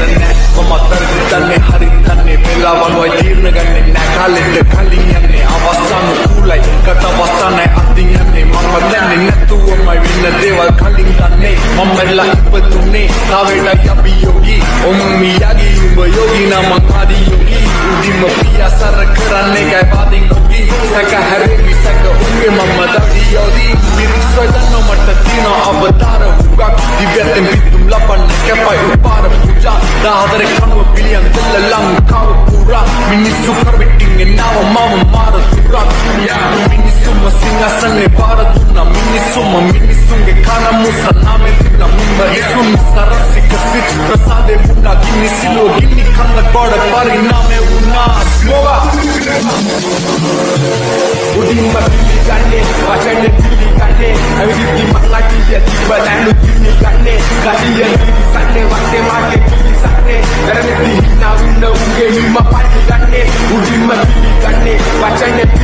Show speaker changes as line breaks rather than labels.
කියන්නේ මම අතරින් හරිතන්නේ වෙලාවල් වයි තීරණ ගන්නේ නැහැ කාලෙට කලින් යන්නේ අවස්ථාන කුලයි කතාවස්ථානයි අතින් යන්නේ මම දන්නේ නැතුවමයි වෙන දේවල් කලින් ගන්නේ මම මරලා ඉපදුනේ තාවේට අභියෝගී ඔම් මියාගේ උඹ යෝගී නම් ආදී යෝගී උදිම පියාසර කරන්නේ කයි පාදින් යෝගී සක හැරෙවි සක උගේ මම දඩියෝදී මිරිස්සොයිදන්න මට තින අවතාර හුගක් දිව්‍යයෙන් පිටුම් ලබන්න කැපයි උපාර පූජා දාහදර කනුව පිළියම් දෙල්ල ලංකාව පුරා මිනිස්සු කරවිටින්නේ නාව මම මාර තුරක් මිනිස්සුම සිංහසනේ පාර දුන්නා මිනිස්සුන්ගේ කන මුස නාමේ තිබුණා මිනිස්සුන් සරසික සිත් ප්‍රසාදේ වුණා ගිනි සිලෝ ගිනි කන්න ගොඩ පරිණාමේ වුණා ස්මෝගා උඩින්ම පිළිගන්නේ වචන පිළිගන්නේ අවිදි මක්ලා කිය තිබනලු පිළිගන්නේ ගලිය සන්නේ වත්තේ මාගේ පිළිසන්නේ කරන්නේ නාවින්න උගේ හිම පරිගන්නේ උඩින්ම පිළිගන්නේ වචන